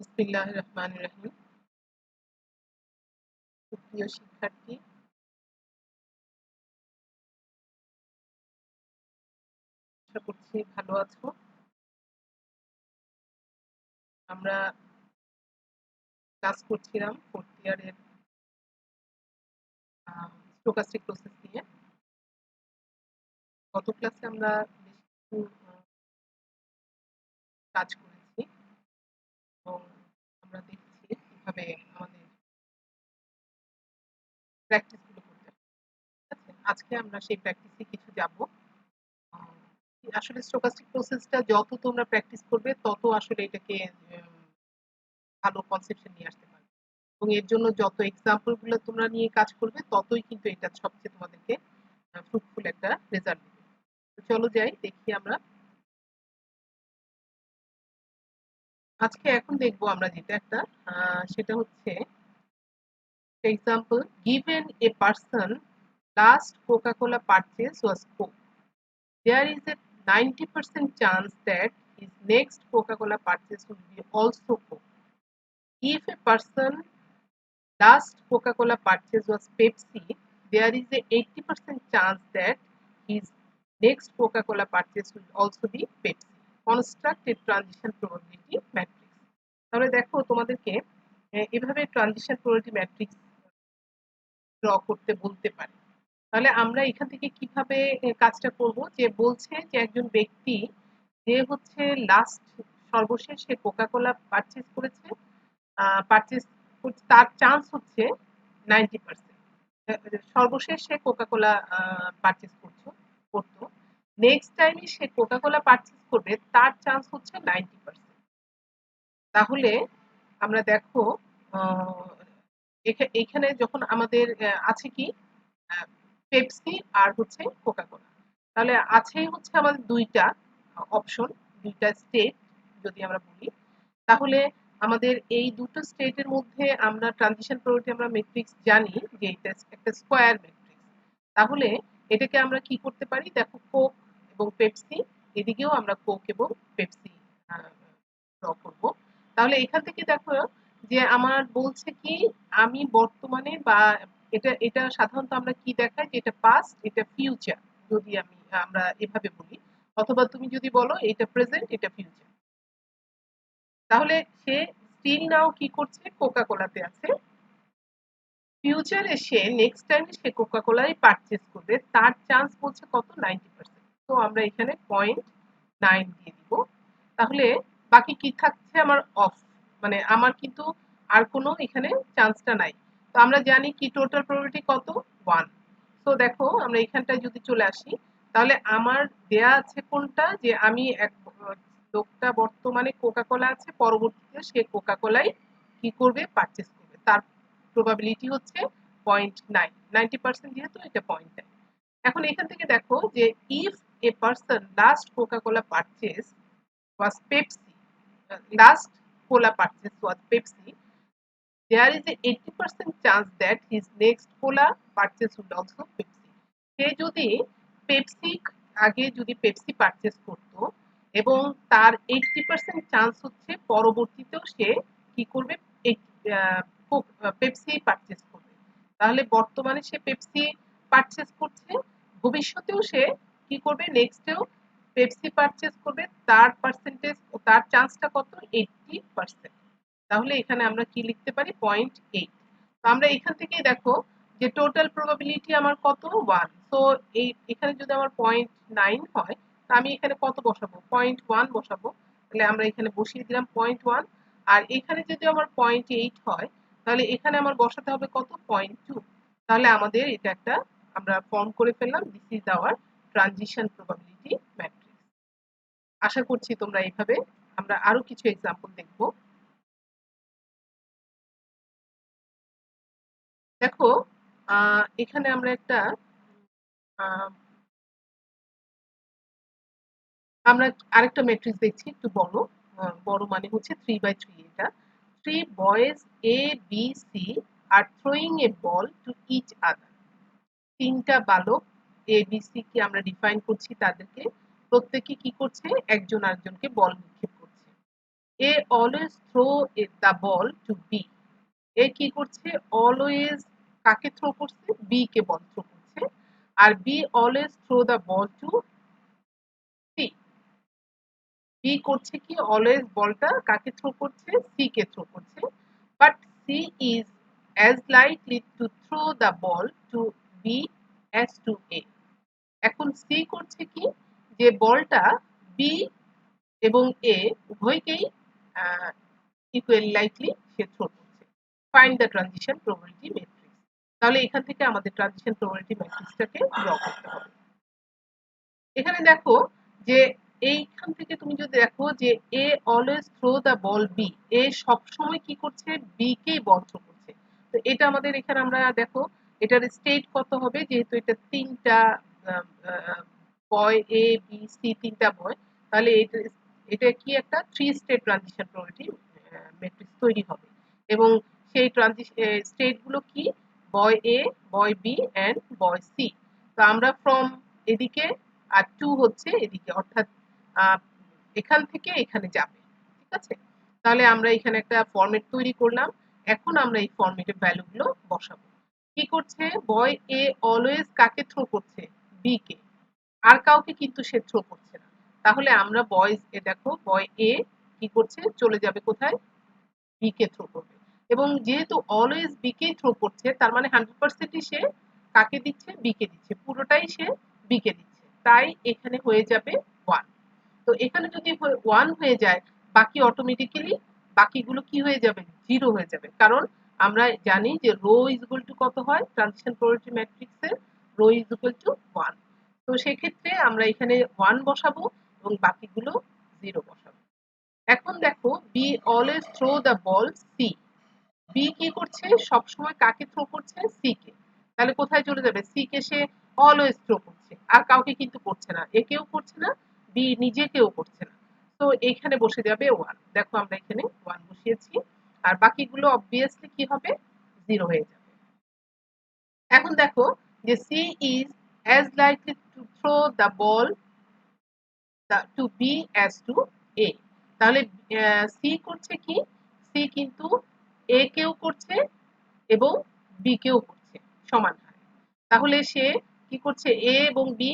বিসমিল্লাহির রহমানির রহিম। প্রিয় শিক্ষার্থী, আশা করছি ভালো আছো। আমরা ক্লাস করছিলাম ফোর্থ ইয়ারের স্টোকাস্টিক প্রসেস নিয়ে। গত ক্লাসে আমরা বেশ কিছু কাজ করেছি এবং আমরা দেখছি কিভাবে আমাদের প্র্যাকটিস গুলো করতে হবে। ঠিক আছে? আজকে আমরা সেই প্র্যাকটিসে কিছু যাব। আসলে স্টোকাস্টিক প্রসেসটা যত তোমরা প্র্যাকটিস করবে তত আসলে এটাকে ভালো কনসেপশন নিয়ে আসতে পারবে এবং এর জন্য যত এক্সাম্পল গুলো তোমরা নিয়ে কাজ করবে ততই কিন্তু এটা সবচেয়ে তোমাদেরকে ফ্রুটফুল একটা রেজাল্ট দিবে। তো চলো যাই দেখি আমরা আজকে এখন দেখবো আমরা যেটা একটা সেটা হচ্ছে example given a person last Coca-Cola purchase was Coke. There is a 90% chance that his next Coca-Cola purchase will be also Coke. If a person last Coca-Cola purchase was Pepsi, there is a 80% chance that his next Coca-Cola purchase will also be Pepsi. Construct a transition probability matrix. তাহলে দেখো তোমাদেরকে এভাবে transition probability matrix draw করতে বলতে পারে। তাহলে আমরা এখান থেকে কিভাবে কাজটা করব, যে বলছে যে একজন ব্যক্তি যে হচ্ছে লাস্ট সর্বশেষ সে কোকা-কোলা পারচেজ করেছে, পারচেজ তার চান্স হচ্ছে 90%। সর্বশেষ সে কোকা-কোলা পারচেজ করতো, নেক্সট টাইমে সে কোকা-কোলা পারচেজ করবে তার চান্স হচ্ছে 90%। তাহলে আমরা দেখো এখানে যখন আমাদের আছে কি পেপসি আর হচ্ছে কোকা-কোলা, তাহলে আছে হচ্ছে আমাদের দুইটা অপশন, দুইটা স্টেট যদি আমরা বলি, তাহলে আমাদের এই দুটো স্টেটের মধ্যে আমরা ট্রানজিশন প্রবাবিলিটি আমরা ম্যাট্রিক্স জানি যে এটা একটা স্কয়ার ম্যাট্রিক্স। তাহলে এটাকে আমরা কি করতে পারি, দেখো কোক এবং পেপসি, এদিকেও আমরা কোক এবং পেপসি ড্র করব। তাহলে এখান থেকে দেখো যে আমার বলছে কি আমি বর্তমানে বা এটা এটা সাধারণত আমরা কি দেখাই যে এটা পাস্ট এটা ফিউচার, যদি আমরা এভাবে বলি, অথবা তুমি যদি বলো এটা প্রেজেন্ট এটা ফিউচার। তাহলে সে স্টিল নাও কি করছে, কোকা কোলাতে আছে, ফিউচারে সে নেক্সট টাইম সে কোকা কোলাই পারচেজ করবে, তার চান্স বলছে কত, 90%। তো আমরা এখানে 0.9 দিয়ে দিব। তাহলে বাকি কি থাকছে আমার অফ, মানে আমার কিন্তু আর কোনো এখানে চান্সটা নাই। তো আমরা জানি কি টোটাল প্রবাবিলিটি কত, 1। তো দেখো আমরা এখানটায় যদি চলে আসি, তাহলে আমার দেয়া আছে কোনটা, যে আমি এক লোকটা বর্তমানে কোকা কোলা আছে, পরবর্তীতে সে কোকা কোলাই কি করবে, পারচেজ করবে, তার প্রবাবিলিটি হচ্ছে 0.9, 90% যেহেতু এটা 0.9। এখন এখান থেকে দেখো যে if a person last Coca Cola purchase was Pepsi, last cola purchase was Pepsi, there is a 80% chance that his next cola purchase would also Pepsi. সে যদি পেপসি আগে যদি পেপসি পারচেজ করতো এবং তার 80% চান্স হচ্ছে পরবর্তীতেও সে কি করবে, পেপসি পারচেজ করবে। তাহলে বর্তমানে সে পেপসি পারচেজ করছে, ভবিষ্যতেও সে কি করবে, নেক্সটেও পেপসি পারচেজ করবে, তার পার্সেন্টেজ তার চান্সটা কত, 80%। তাহলে এখানে আমরা কি লিখতে পারি, 0.8। তো আমরা এখান থেকেই দেখো যে টোটাল প্রবাবিলিটি আমার কত, 1। তো এই এখানে যদি আমার 0.9 হয়, তা আমি এখানে কত বসাবো, 0.1 বসাবো। তাহলে আমরা এখানে বসিয়ে দিলাম 0.1। আর এখানে যদি আমার 0.8 হয়, তাহলে এখানে আমার বসাতে হবে কত, 0.2। তাহলে আমাদের এটা একটা আমরা ফর্ম করে ফেললাম, this is our transition probability matrix. আশা করছি তোমরা এইভাবে, আমরা আরো কিছু এক্সাম্পল দেখব। দেখো এখানে আমরা একটা আমরা আরেকটা ম্যাট্রিক্স দেখছি, একটু বড়, বড় মানে হচ্ছে 3/3। এটা 3 boys A B C are throwing a ball to each other. তিনটা বালক এ বি সি কে আমরা ডিফাইন করছি, তাদেরকে প্রত্যেকে কি করছে, একজন আরেকজনকে বল নিক্ষেপ করছে। A always throw the ball to B. এ কি করছে, অলওয়েজ কাকে থ্রো করছে, বি কে বল থ্রো করছে, আর B always throw the ball to C. B করছে কি, অলওয়েজ বলটা কাকে থ্রো করছে, সি কে থ্রো করছে, but C is as likely to throw the ball to B as to A. এখন সি করছে কি, যে বলটা বি এবং এ উভয়কেই ইকুয়ালি লাইকলি সে থ্রো করছে। Find the transition probability matrix. তাহলে এখান থেকে আমাদের ট্রানজিশন প্রবাবিলিটি ম্যাট্রিক্সটাকে ড্র করতে হবে। এখানে দেখো যে এইখান থেকে তুমি যদি দেখো যে A always throw the ball B, A সবসময় কি করছে, বি কেই বল থ্রো করছে। তো এটা আমাদের এখানে আমরা দেখো এটার স্টেট কত হবে, যেহেতু এটা তিনটা বয়, এ বি সি তিনটা বয়, তাহলে এটা কি একটা 3 স্টেট ট্রানজিশন প্রবাবিলিটি ম্যাট্রিক্স তৈরি হবে। এবং সেই স্টেট গুলো কি, বয় এ, বয় বি এন্ড বয় সি। তো আমরা ফ্রম এদিকে আর 2 হচ্ছে এদিকে, অর্থাৎ এখান থেকে এখানে যাবে। ঠিক আছে, তাহলে আমরা এখানে একটা ফরম্যাট তৈরি করলাম। এখন আমরা এই ফরম্যাটের ভ্যালুগুলো বসাবো। কি করছে, বয় এ অলওয়েজ কাকে থ্রো করছে, বি কে, আর কাউকে কিন্তু সে থ্রো করছে না। তাহলে আমরা বয়েজ এ দেখো, বয় এ কি করছে, চলে যাবে কোথায়, বি কে থ্রো করবে। এবং যেহেতু অলওয়েজ বি কে থ্রো করছে, তার মানে 100%ই সে কাকে দিচ্ছে, বি কে দিচ্ছে, পুরোটাই সে বি কে দিচ্ছে, তাই এখানে হয়ে যাবে 1। তো এখানে যদি 1 হয়ে যায়, বাকি অটোমেটিক্যালি বাকিগুলো কি হয়ে যাবে, 0 হয়ে যাবে। কারণ আমরা জানি যে রো ইজ ইকুয়াল টু কত হয় ট্রানজিশন প্রবাবিলিটি ম্যাট্রিক্সের, রো ইজ ইকুয়াল টু 1। তো সেক্ষেত্রে আমরা এখানে 1 বসাবো এবং বাকিগুলো 0 বসাবো। এখন দেখো B always throw the ball C, B কি করছে, সবসময় কাকে থ্রো করছে, সি কে। তাহলে কোথায় চলে যাবে, সি কে সে অলওয়েজ থ্রো করছে, আর কাউকে কিন্তু করছে না, এ কেউ করছে না, বি নিজেকেও করছে না। তো এখানে বসে যাবে 1। দেখো আমরা এখানে 1 বসিয়েছি, আর বাকিগুলো অবভিয়াসলি কি হবে, 0 হয়ে যাবে। এখন দেখো যে C is as likely to throw the ball to B as to A. তাহলে সি করছে কি, সি কিন্তু এ কেও করছে এবং বি কেও করছে সমান হারে। তাহলে সে কি করছে, এ এবং বি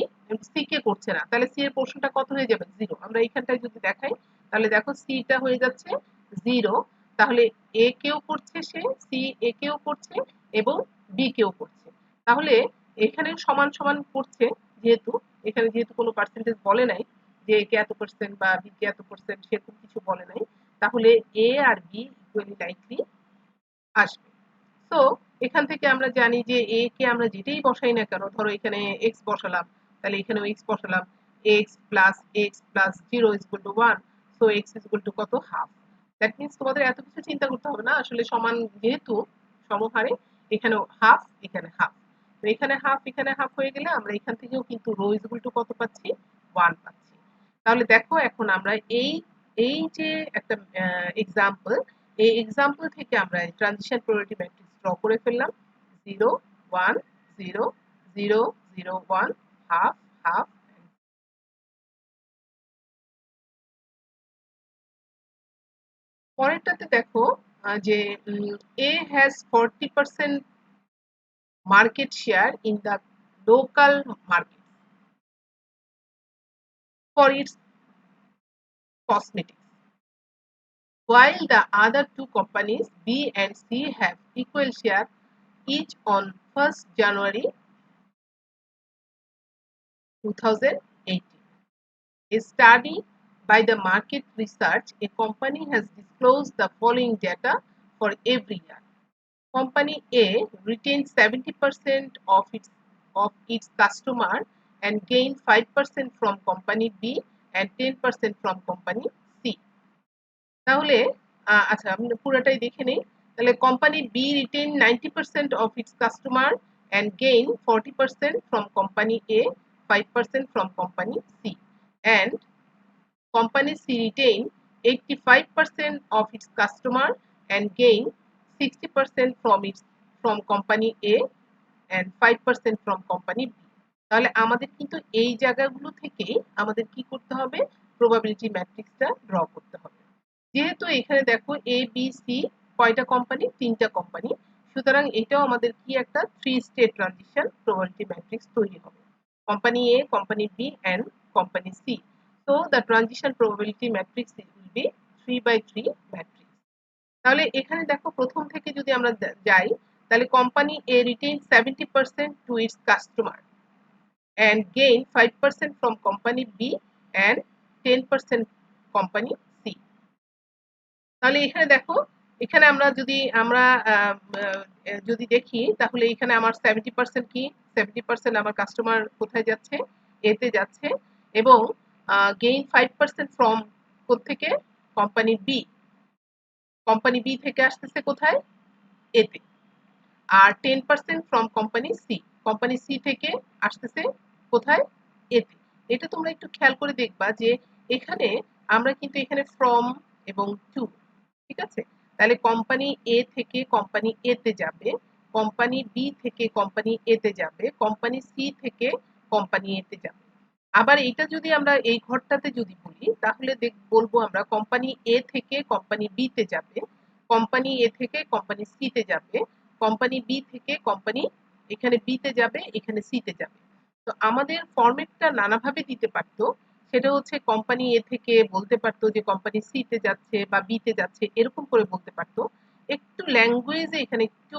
সি কে করছে না, তাহলে সি এর পোর্শনটা কত হয়ে যাবে, 0। আমরা এইখানটায় যদি দেখাই, তাহলে দেখো সিটা হয়ে যাচ্ছে 0। তাহলে এ কেও করছে, সে সি এ কেও করছে এবং বি কেও করছে। তাহলে এখানে সমান সমান করছে, যেহেতু এখানে যেহেতু কোনো পার্সেন্টেজ বলে নাই যে এ কে এত পার্সেন্ট বা বি কে এত পার্সেন্ট, সেরকম কিছু বলে নাই, তাহলে এ আর বি ইকুয়ালি লাইকলি আসবে। তো এখান থেকে আমরা জানি যে এ কে আমরা যেটাই বসাই না কেন, ধরো এখানে এক্স বসালাম, তাহলে এখানেও এক্স বসালাম, x plus 0 is equal to 1। So x is equal to কত, হাফ। দ্যাট মিন্স তোমাদের এত কিছু চিন্তা করতে হবে না, আসলে সমান যেহেতু সমহারে, এখানে হাফ এখানে হাফ, তো এখানে হাফ এখানে হাফ হয়ে গেলে আমরা এখান থেকেও কিন্তু রো ইজ ইকুয়াল টু কত পাচ্ছি, 1 পাচ্ছি। তাহলে দেখো এখন আমরা এই এই যে একটা এক্সাম্পল, এই এক্সাম্পল থেকে আমরা ট্রানজিশন প্রবাবিলিটি ম্যাট্রিক্স ড্র করে ফেললাম। 0 1 0 0 0 1 হাফ হাফ। পরেরটাতে দেখো যে A has 40% market share in the local market for its cosmetics, while the other two companies B and C have equal share each on 1st January 2018. A study by the market research, a company has disclosed the following data for every year. Company A retained 70% of its customer and gained 5% from company B and 10% from company C. তাহলে আচ্ছা আমি পুরোটাই দেখে নেই। তাহলে company be written 90% of its customer and gain 40% from company A, 5% from company C, and company C retain 85% of its customer and gain 60% from company A and 5% from company B. তাহলে আমাদের কিন্তু এই জায়গাগুলো থেকেই আমাদের কি করতে হবে, প্রবাবিলিটি ম্যাট্রিক্সটা ড্র করতে হবে। যেহেতু এখানে দেখো এ বি সি কয়টা কোম্পানি, 3টা কোম্পানি, সুতরাং এটাও আমাদের কি একটা 3 স্টেট ট্রানজিশন প্রবাবিলিটি ম্যাট্রিক্স তৈরি হবে। Company A, company B and company C. So the transition probability matrix will be 3/3 matrix. তাহলে এখানে দেখো প্রথম থেকে যদি আমরা যাই, তাহলে company A retain 70% to its customer and gain 5% from company B and 10% company C। তাহলে এখানে দেখো, এখানে আমরা যদি দেখি, তাহলে এখানে আমার 70% কি, 70% আমার কাস্টমার কোথায় যাচ্ছে, এতে যাচ্ছে, এবং গেইন 5% ফ্রম কোত্থেকে, কোম্পানি বি। কোম্পানি বি থেকে আসতেছে কোথায়, এতে। আর 10% from company C, company C থেকে আসতেছে কোথায়, এতে। এটা তোমরা একটু খেয়াল করে দেখবা যে এখানে আমরা কিন্তু এখানে ফ্রম এবং টু, ঠিক আছে। তাহলে কোম্পানি এ থেকে কোম্পানি এতে যাবে, কোম্পানি বি থেকে কোম্পানি এতে যাবে, কোম্পানি সি থেকে কোম্পানি এতে যাবে। আবার এটা যদি আমরা এই ঘরটাতে যদি বলি, তাহলে বলবো আমরা কোম্পানি এ থেকে কোম্পানি বি তে যাবে, কোম্পানি এ থেকে কোম্পানি সি তে যাবে, কোম্পানি বি থেকে কোম্পানি এখানে বি তে যাবে, এখানে সি তে যাবে। তো আমাদের ফরম্যাটটা নানাভাবে দিতে পারতো। সেটা হচ্ছে কোম্পানি এ থেকে বলতে পারতো যে কোম্পানি সি তে যাচ্ছে বা বি তে যাচ্ছে, এরকম করে বলতে পারতো। একটু ল্যাঙ্গুয়েজে এখানে একটু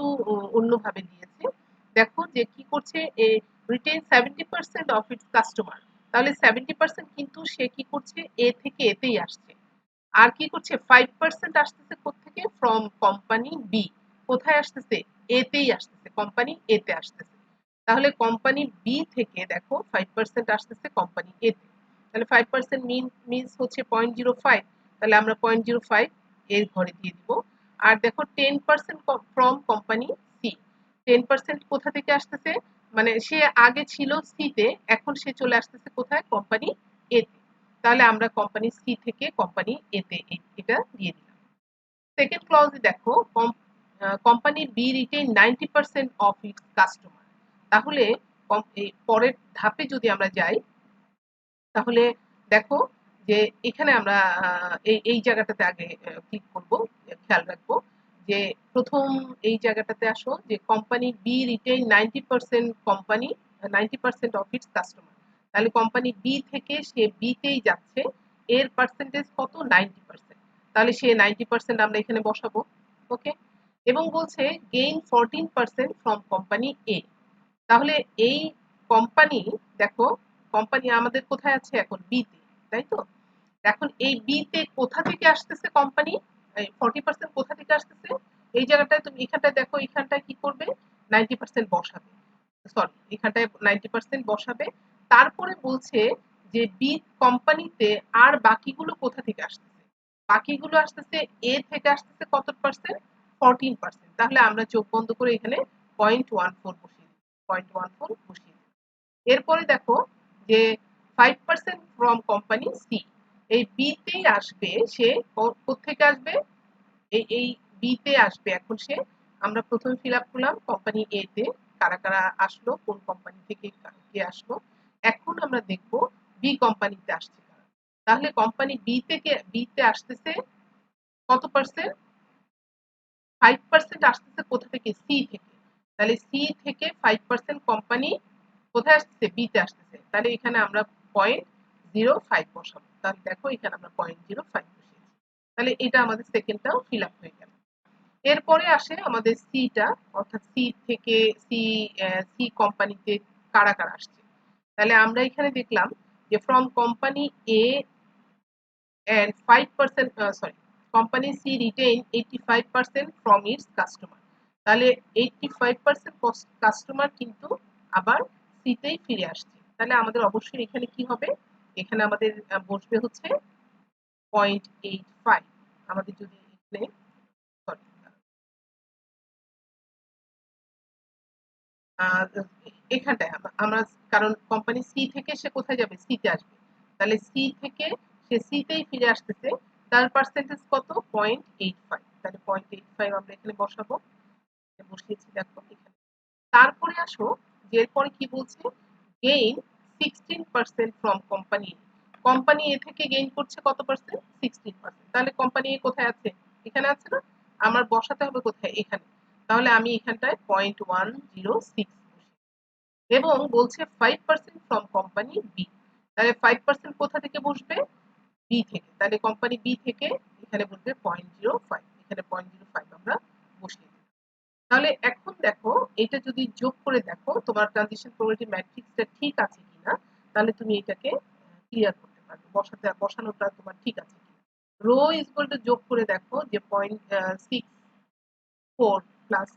অন্যভাবে দিয়েছে। দেখো যে কি করছে, রিটেন 70% অফ ইটস কাস্টমার। তাহলে 70% কিন্তু সে কি করছে, এ থেকে এতেই আসছে। আর কি করছে, 5% আসতেছে কোত্থেকে, ফ্রম কোম্পানি বি। কোথায় আসতেছে, এতেই আসতেছে, কোম্পানি এতে আসতেছে। তাহলে কোম্পানি বি থেকে দেখো 5% আসতেছে কোম্পানি এতে। তাহলে 5% মিনস হচ্ছে 0.05। তাহলে আমরা 0.05 এর ঘরে দিয়ে দিব। আর দেখো 10% ফ্রম কোম্পানি সি। 10% কোথা থেকে আসতেছে, মানে সে আগে ছিল সি তে, এখন সে চলে আসতেছে কোথায়, কোম্পানি এতে। তাহলে আমরা কোম্পানি সি থেকে কোম্পানি এতে এটা দিয়ে দিলাম। সেকেন্ড ক্লজে দেখো, company B retain 90% of its customer. তাহলে পরের ধাপে যদি আমরা যাই, তাহলে দেখো যে এখানে আমরা এই জায়গাটাতে আগে ক্লিক করব, খেয়াল রাখবো যে প্রথম এই জায়গাটাতে আসো যে company B retain 90% company 90% of its customer. তাহলে কোম্পানি বি থেকে সে বি তেই যাচ্ছে, এর পার্সেন্টেজ কত, 90%। তাহলে সে 90% আমরা এখানে বসাবো, ওকে। এবং বলছে গেইন 14% ফ্রম কোম্পানি এ। তাহলে এই কোম্পানি, দেখো কোম্পানি আমাদের কোথায় আছে এখন, বি তে, তাই তো। এখন এই বি তে কোথা থেকে আসতেছে কোম্পানি, 40% কোথা থেকে আসতেছে, এই জায়গাটায় তুমি এখানটায় দেখো, এখানটায় কি করবে, 90% বসাবে, সরি এখানটায় 90% বসাবে। তারপরে বলছে যে বি কোম্পানিতে আর বাকিগুলো কোথা থেকে আসতেছে, বাকিগুলো আসতেছে এ থেকে আসতেছে কত পার্সেন্ট, 14%। তাহলে আমরা চোখ বন্ধ করে এখানে 0.14 বসিয়ে দিই, 0.14 বসিয়ে দিই। এরপরে দেখো যে 5% ফ্রম কোম্পানি সি। এই বি তেই আসবে সে, কোত্থেকে আসবে, এই বি তে আসবে এখন সে। আমরা প্রথমে ফিল আপ করলাম কোম্পানি এ তে কারা কারা আসলো, কোন কোম্পানি থেকে কে আসলো। এখন আমরা দেখব বি কোম্পানিতে আসছে কারা। তাহলে কোম্পানি বি তে আসতেছে কত পার্সেন্ট, 5% আসতেছে কোথা থেকে, সি থেকে। তাহলে সি থেকে 5% কোম্পানি কোথায় আসতেছে, বি তে আসতেছে। তাহলে এখানে আমরা 0.05 বসাবো। তাহলে দেখো এখানে আমরা 0.05 বসিয়েছি। তাহলে এটা আমাদের সেকেন্ডটাও ফিল আপ হয়ে গেল। এরপরে আসে আমাদের সিটা, অর্থাৎ সি থেকে সি কোম্পানিতে কারা কারা আসছে। তাহলে আমরা এখানে দেখলাম যে from company A and 5% sorry, company C retain 85% from its customer। তাহলে 85% কাস্টমার কিন্তু আবার সি তেই ফিরে আসছে। তাহলে আমাদের অবশ্যই এখানে কি হবে, এখানে আমাদের বসবে হচ্ছে 0.85। আমাদের যদি এখানে সরি, এখানটায় আমরা, কারণ কোম্পানি সি থেকে সে কোথায় যাবে, সি তে আসবে। তাহলে সি থেকে সে সি তেই ফিরে আসতেছে, তার পার্সেন্টেজ কত, 0.85। তাহলে 0.85 আমরা এখানে বসাবো, বসিয়েছি দেখো এখানে। তারপরে আসো যে এরপরে কি বলছে, গেইন 16% ফ্রম কোম্পানি। কোম্পানি এ থেকে গেইন করছে কত পার্সেন্ট? 16%। তাহলে কোম্পানি এ কোথায় আছে? এখানে আছে না? আমার বসাতে হবে কোথায়? এখানে। তাহলে আমি এখানটায় 0.106 এবং বলছে 5% ফ্রম কোম্পানি বি। তাহলে 5% কোথা থেকে বসবে? বি থেকে। তাহলে কোম্পানি বি থেকে এখানে বসবে 0.05, এখানে 0.05 আমরা বসিয়ে দিই। তাহলে এখন দেখো এটা যদি যোগ করে দেখো তোমার ট্রানজিশন প্রবাবিলিটি ম্যাট্রিক্সটা ঠিক আছে কিনা, তাহলে তুমি এটাকে ক্লিয়ার করতে পারবে, বসানোটা তোমার ঠিক আছে কিনা। রো ইজ ইকুয়াল টু যোগ করে দেখো যে 0.64 প্লাস,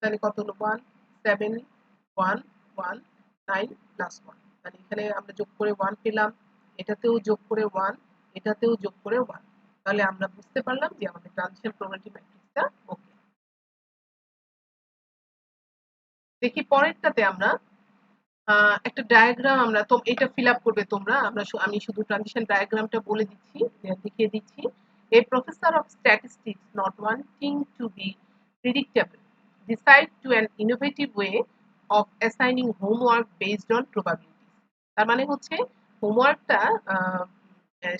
তাহলে কত হলো? 17119 প্লাস 1। তাহলে এখানে আমরা যোগ করে 1 পেলাম, এটাতেও যোগ করে 1, এটাতেও যোগ করে 1। তাহলে আমরা বুঝতে পারলাম যে আমাদের ট্রানজিশন প্রবাবিলিটি ম্যাট্রিক্সটা ওকে। দেখি পরেরটাতে আমরা একটা ডায়াগ্রাম আমরা তো এটা ফিল আপ করবে তোমরা। আমি শুধু ট্রানজিশন ডায়াগ্রামটা বলে দিচ্ছি, দেখিয়ে দিচ্ছি। A professor of statistics not wanting to be predictable decide to an innovative way of assigning homework based on probabilities। তার মানে হচ্ছে হোমওয়ার্কটা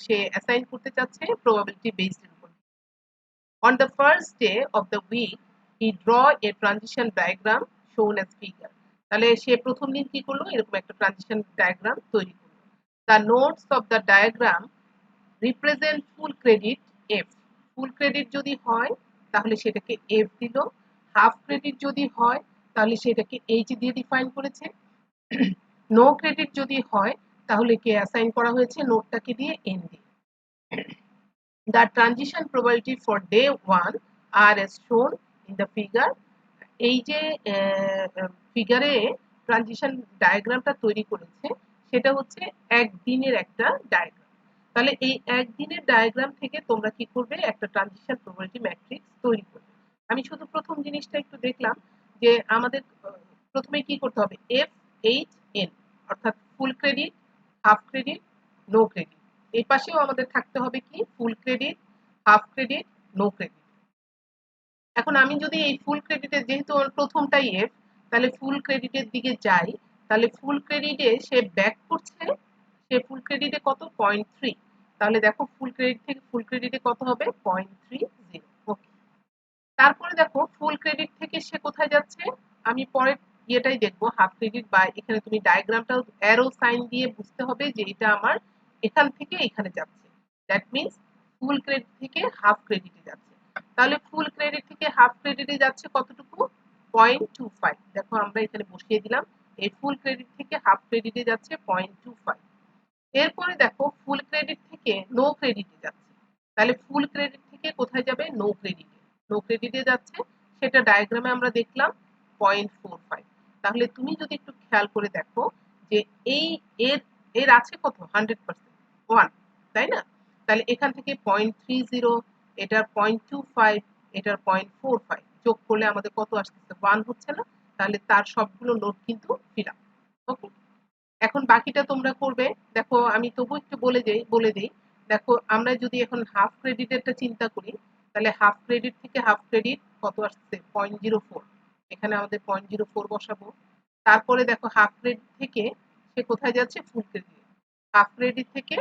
সে অ্যাসাইন করতে চাচ্ছে probability based এর উপর। On the first day of the week he draw a transition diagram shown as figure। তাহলে সে প্রথম দিন কি করলো? এরকম একটা ট্রানজিশন ডায়াগ্রাম তৈরি করলো। The notes of the diagram represent full credit F। Full credit যদি হয় তাহলে সেটাকে F দিল, হাফ ক্রেডিট যদি হয় তাহলে সেটাকে H দিয়ে ডিফাইন করেছে, নো ক্রেডিট যদি হয় তাহলে কে অ্যাসাইন করা হয়েছে? নোটটাকে দিয়ে N দিয়ে। The transition probability for day 1 are as shown in the figure। এই যে ফিগারে ট্রানজিশন ডায়াগ্রামটা তৈরি করেছে সেটা হচ্ছে একদিনের একটা ডায়াগ্রাম। তাহলে এই একদিনের ডায়াগ্রাম থেকে তোমরা কি করবে? একটা ট্রানজিশন প্রবাবিলিটি ম্যাট্রিক্স তৈরি করবে। আমি শুধু প্রথম জিনিসটা একটু দেখলাম যে আমাদের প্রথমে কি করতে হবে? এফ এইচ এন, অর্থাৎ full credit, half credit, no credit. এই পাশেও আমাদের থাকতে হবে কি? Full credit, half credit, no credit. এখন আমি যদি এই ফুল ক্রেডিটের, যেহেতু প্রথমটাই এফ, তাহলে ফুল ক্রেডিটের দিকে যাই, তাহলে ফুল ক্রেডিটে সে ব্যাক করছে, সে ফুল ক্রেডিটে কত? 0.3। তাহলে দেখো ফুল ক্রেডিট থেকে ফুল ক্রেডিটে কত হবে? 0.30। ওকে। তারপরে দেখো ফুল ক্রেডিট থেকে সে কোথায় যাচ্ছে? আমি পরের ইয়েটাই দেখবো, হাফ ক্রেডিট। বা এখানে তুমি ডায়াগ্রামটাও অ্যারো সাইন দিয়ে বুঝতে হবে যে এটা আমার এখান থেকে এখানে যাচ্ছে। দ্যাট মিনস ফুল ক্রেডিট থেকে হাফ ক্রেডিটে যাচ্ছে। তাহলে ফুল ক্রেডিট থেকে হাফ ক্রেডিটে যাচ্ছে কতটুকু? 0.25। দেখো আমরা এখানে বসিয়ে দিলাম, এই ফুল ক্রেডিট থেকে হাফ ক্রেডিটে যাচ্ছে 0.25। এরপরে দেখো ফুল ক্রেডিট থেকে নো ক্রেডিটে যাচ্ছে। তাহলে ফুল ক্রেডিট থেকে কোথায় যাবে? নো ক্রেডিটে। নো ক্রেডিটে যাচ্ছে, সেটা ডায়াগ্রামে আমরা দেখলাম 0.45। তাহলে তুমি যদি একটু খেয়াল করে দেখো যে এই এর এর আছে কত? 100%, 1, তাই না? তাহলে এখান থেকে 0.30, এটার 0.25, এটার 0.45 যোগ করলে আমাদের কত আসতেছে? 1 হচ্ছে না? তাহলে তার সবগুলো নোট কিন্তু ফিল আপ। ওকে। এখন বাকিটা তোমরা করবে। দেখো আমি তবু একটু বলে দিই। দেখো আমরা যদি এখন হাফ ক্রেডিটেরটা চিন্তা করি, তাহলে হাফ ক্রেডিট থেকে হাফ ক্রেডিট কত আসছে? 0.04। এখানে আমাদের 0.04 বসাবো। তারপরে দেখো হাফ ক্রেডিট থেকে সে কোথায় যাচ্ছে? ফুল ক্রেডিট। হাফ ক্রেডিট থেকে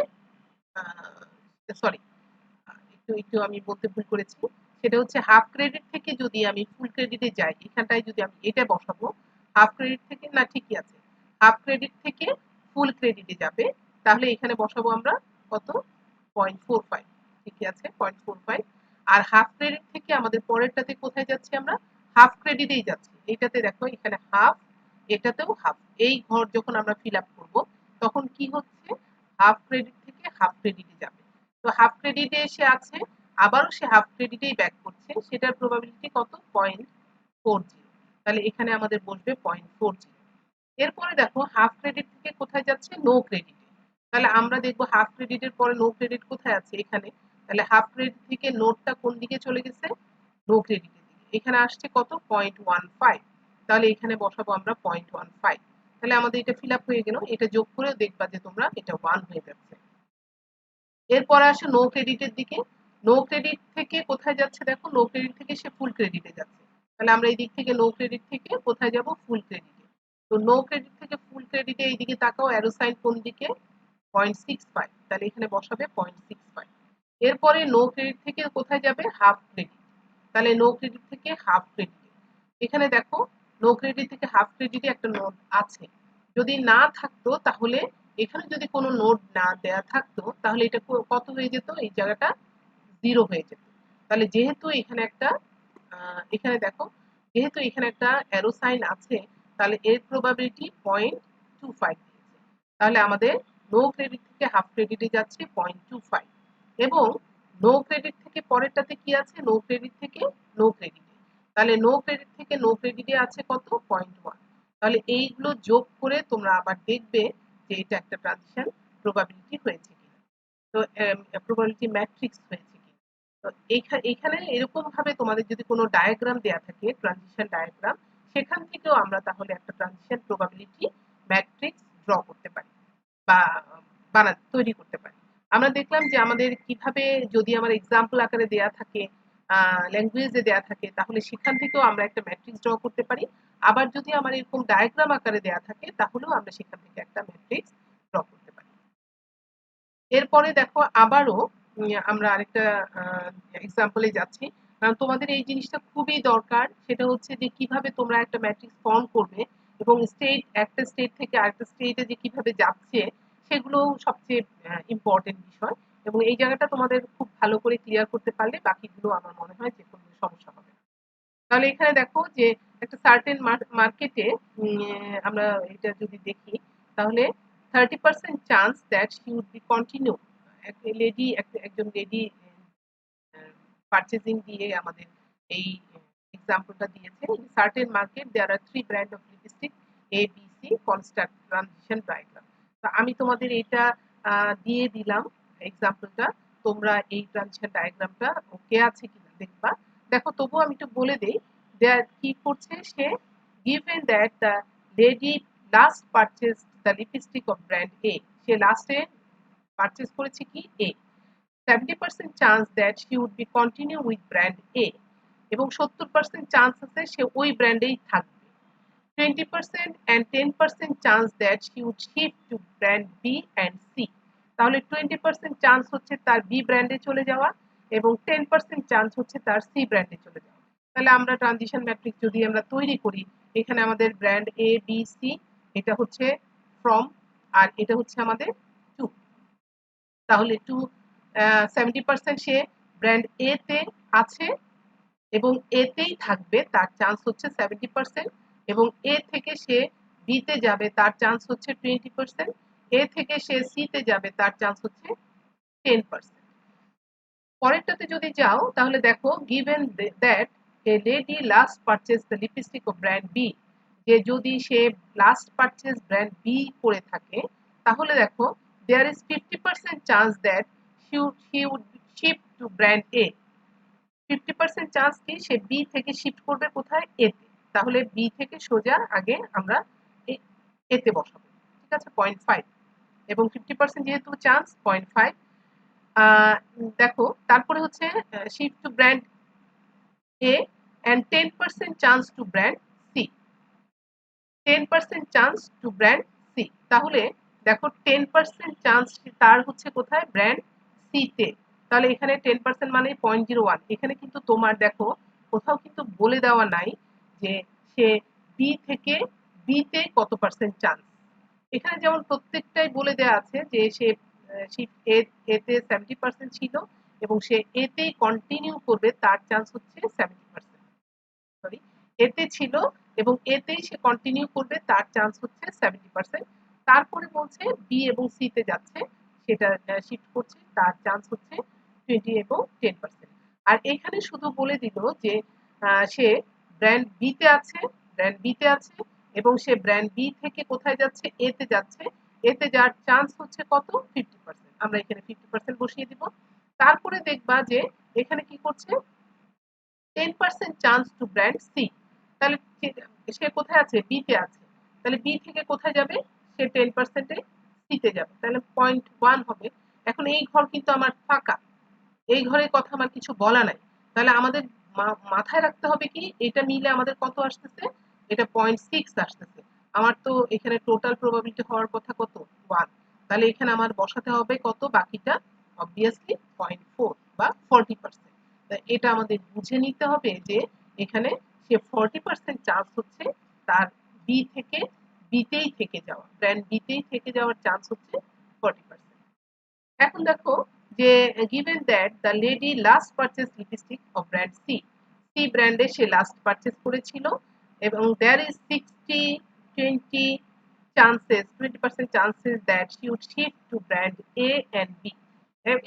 সরি, একটু একটু আমি বলতে ভুল করেছি। সেটা হচ্ছে হাফ ক্রেডিট থেকে যদি আমি ফুল ক্রেডিটে যাই, এখানটায় যদি আমি এটা বসাবো, হাফ ক্রেডিট থেকে, না ঠিকই আছে, হাফ ক্রেডিট থেকে ফুল ক্রেডিটে যাবে, তাহলে এখানে বসাবো আমরা কত? 0.45। ঠিকই আছে, 0.45। আর হাফ ক্রেডিট থেকে আমাদের পরেরটাতে কোথায় যাচ্ছি? আমরা হাফ ক্রেডিটেই যাচ্ছি। এইটাতে দেখো এখানে হাফ, এটাতেও হাফ। এই ঘর যখন আমরা ফিল আপ করবো তখন কি হচ্ছে? হাফ ক্রেডিট থেকে হাফ ক্রেডিটে যাবে। তো হাফ ক্রেডিটে এসে আছে, আবারও সে হাফ ক্রেডিটেই ব্যাক করছে, সেটার প্রবাবিলিটি কত? 0.40। তাহলে এখানে আমাদের বসবে 0.40। এরপরে দেখো হাফ ক্রেডিট থেকে কোথায় যাচ্ছে? নো ক্রেডিটে। তাহলে আমরা দেখবো হাফ ক্রেডিটের পরে নো ক্রেডিট কোথায় আছে? এখানে। তাহলে হাফ ক্রেডিট থেকে নোটটা কোন দিকে চলে গেছে? নো ক্রেডিটের দিকে। এখানে আসছে কত? 0.15। তাহলে এখানে বসাবো আমরা 0.15। তাহলে আমাদের এটা ফিল আপ হয়ে গেল। এটা যোগ করে দেখবা যে তোমরা এটা 1 হয়ে যাচ্ছে। এরপরে আসে নো ক্রেডিটের দিকে। নো ক্রেডিট থেকে কোথায় যাচ্ছে? দেখো নো ক্রেডিট থেকে সে ফুল ক্রেডিটে যাচ্ছে। তাহলে আমরা এই দিক থেকে নো ক্রেডিট থেকে কোথায় যাব? ফুল ক্রেডিটে। তো নো ক্রেডিট থেকে ফুল ক্রেডিটে এইদিকে তাকাও, অ্যারো সাইন কোন দিকে? 0.65, তাহলে এখানে বসাবে 0.65। এরপরে নো ক্রেডিট থেকে কোথায় যাবে, হাফ ক্রেডিট, তাহলে নো ক্রেডিট থেকে হাফ ক্রেডিট। এখানে দেখো নো ক্রেডিট থেকে হাফ ক্রেডিটে একটা নোট আছে, যদি না থাকতো তাহলে এখানে যদি কোনো নোট না দেয়া থাকতো তাহলে এটা কত হয়ে যেত, এই জায়গাটা 0 হয়ে যেত। তাহলে যেহেতু এখানে একটা এখানে দেখো যেহেতু এখানে একটা অ্যারো সাইন আছে, তাহলে এর প্রবাবিলিটি 0.25 দিয়েছে। তাহলে আমাদের নো ক্রেডিট থেকে হাফ ক্রেডিটে যাচ্ছে 0.25, এবং নো ক্রেডিট থেকে পরেরটাতে কি আছে, নো ক্রেডিট থেকে নো ক্রেডিটে, তাহলে নো ক্রেডিট থেকে নো ক্রেডিটে আছে কত, 0.1। তাহলে এইগুলো যোগ করে তোমরা আবার দেখবে যে এটা একটা ট্রানজিশন প্রবাবিলিটি হয়েছে কিনা, তো প্রবাবিলিটি ম্যাট্রিক্স হয়েছে কিনা। তো এখানে এরকম ভাবে তোমাদের যদি কোনো ডায়াগ্রাম দেয়া থাকে, ট্রানজিশন ডায়াগ্রাম, সেখান থেকেও আমরা তাহলে একটা ট্রানজিশন প্রবাবিলিটি ম্যাট্রিক্স ড্র করতে পারি বা তৈরি করতে পারি। আমরা দেখলাম যে আমাদের কিভাবে, যদি আমার এক্সাম্পল আকারে দেয়া থাকে, ল্যাঙ্গুয়েজে দেয়া থাকে, তাহলে সেখান থেকেও আমরা একটা ম্যাট্রিক্স ড্র করতে পারি। আবার যদি আমার এরকম ডায়াগ্রাম আকারে দেয়া থাকে তাহলেও আমরা সেখান থেকে একটা ম্যাট্রিক্স ড্র করতে পারি। এরপরে দেখো আবারও আমরা আরেকটা এক্সাম্পলে যাচ্ছি, কারণ তোমাদের এই জিনিসটা খুবই দরকার, সেটা হচ্ছে যে কিভাবে তোমরা একটা ম্যাট্রিক্স ফর্ম করবে এবং একটা স্টেট থেকে আরেকটা স্টেটে যে কিভাবে যাচ্ছে সেগুলো সবচেয়ে ইম্পর্টেন্ট বিষয়, এবং এই জায়গাটা তোমাদের খুব ভালো করে ক্লিয়ার করতে পারলে বাকিগুলো আমার মনে হয় যে কোনো সমস্যা হবে না। তাহলে এখানে দেখো যে একটা সার্টেন মার্কেটে আমরা এটা যদি দেখি, তাহলে 30% chance that she would be continue, একজন লেডি পারচেজিং দিয়ে আমাদের এই এক্সাম্পলটা দিয়েছে। In certain market there are 3 brand of lipstick A B C construct transition diagram. তো আমি তোমাদের এটা দিয়ে দিলাম এক্সাম্পলটা, তোমরা এই ট্রানজিশন ডায়াগ্রামটা ওকে আছে কিনা দেখবা। দেখো তবুও আমি একটু বলে দেই, দেয়ার কি করছে সে, given that the lady last purchased the lipstick of brand A, সে লাস্টে পারচেজ করেছে কি A, 70% chance that she would be continue with brand A, এবং 70% চান্স আছে সে ওই ব্র্যান্ডেই থাকবে। 20% and 10% chance that she would shift to brand B and C, তাহলে 20% chance হচ্ছে তার বি ব্র্যান্ডে চলে যাওয়া এবং 10% চান্স হচ্ছে তার সি ব্র্যান্ডে চলে যাওয়া। তাহলে আমরা ট্রানজিশন ম্যাট্রিক্স যদি আমরা তৈরি করি, এখানে আমাদের ব্র্যান্ড এ বি সি, এটা হচ্ছে ফ্রম, আর এটা হচ্ছে আমাদের টু। তাহলে 70% সে ব্র্যান্ড এ তে আছে এবং এতেই থাকবে, তার চান্স হচ্ছে 70%, এবং এ থেকে সে বি তে যাবে তার চান্স হচ্ছে 20%, এ থেকে সে সি তে যাবে তার চান্স হচ্ছে 10%। পরেরটাতে যদি যাও তাহলে দেখো, given that a lady last purchase the lipstick of brand B, যে যদি সে লাস্ট পারচেজ ব্র্যান্ড বি করে থাকে, তাহলে দেখো there is 50% chance that she would shift to brand A, 50% chance কি সে বি থেকে শিফট করবে কোথায়, এ তে। তাহলে বি থেকে সোজা আগে আমরা এ তে বসাবো, ঠিক আছে, 0.5, এবং 50% যেহেতু চান্স 0.5। দেখো তারপরে হচ্ছে shift to brand A and 10% chance to brand C, 10% chance to brand C. তাহলে দেখো 10% চান্স তার হচ্ছে কোথায়, ব্র্যান্ড সি তে। তাহলে এখানে 10% মানে 0.01, এখানে কিন্তু তোমার দেখো কোথাও কিন্তু বলে দেওয়া নাই যে সে বি থেকে বি তে কত পার্সেন্ট চান্স। এখানে যেমন প্রত্যেকটাই বলে দেওয়া আছে যে সে এতে 70% ছিল এবং সে এতেই কন্টিনিউ করবে, তার চান্স হচ্ছে 70%, সরি, এতে ছিল এবং এতেই সে কন্টিনিউ করবে, তার চান্স হচ্ছে 70%। তারপরে বলছে বি এবং সি তে যাচ্ছে, সেটা শিফট করছে, তার চান্স হচ্ছে 20 এবং 10%। আর এখানে শুধু বলে দিল যে সে ব্র্যান্ড বি তে আছে, ব্র্যান্ড বি তে আছে এবং সে ব্র্যান্ড বি থেকে কোথায় যাচ্ছে, এ তে যাচ্ছে, এতে যার চান্স হচ্ছে কত, 50%। আমরা এখানে 50% বসিয়ে দিব। তারপরে দেখবা যে এখানে কি করছে, 10% চান্স টু ব্র্যান্ড সি, তাহলে সে কোথায় আছে, বি তে আছে, তাহলে বি থেকে কোথায় যাবে, সে 10% এ সি তে যাবে, তাহলে 0.1 হবে। এখন এই ঘর কিন্তু আমার ফাঁকা, এই ঘরের কথা আমার কিছু বলা নাই, তাহলে আমাদের মাথায় রাখতে হবে কি, এটা মিলে আমাদের কত আসতেছে, এটা 0.6 আসতেছে। আমার তো এখানে টোটাল প্রবাবিলিটি হওয়ার কথা কত, 1। তাহলে এখানে আমার বসাতে হবে কত, বাকিটা অবভিয়াসলি 0.4 বা 40%। এটা আমাদের বুঝে নিতে হবে যে এখানে সে 40% চান্স হচ্ছে তার বি থেকে বিতেই থেকে যাওয়া, ব্র্যান্ড বিতেই থেকে যাওয়ার চান্স হচ্ছে 40%। এখন দেখো যে given that the lady last purchased lipstick of brand C, C ব্র্যান্ডে সে লাস্ট পারচেজ করেছিল এবং there is 20% chances that she would shift to brand A and B।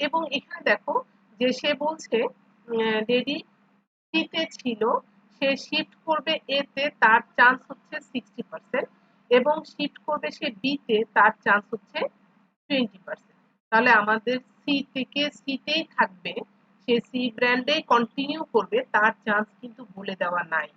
এবং এখানে দেখো যে সে বলছে লেডি সি তে ছিল, সে শিফট করবে এ তে, তার চান্স হচ্ছে 60% এবং শিফট করবে সে বি তে, তার চান্স হচ্ছে 20%। তাহলে আমাদের সি থেকে সি তেই থাকবে, সে সি ব্র্যান্ডেই কন্টিনিউ করবে, তার চান্স কিন্তু বলে দেওয়া নাই।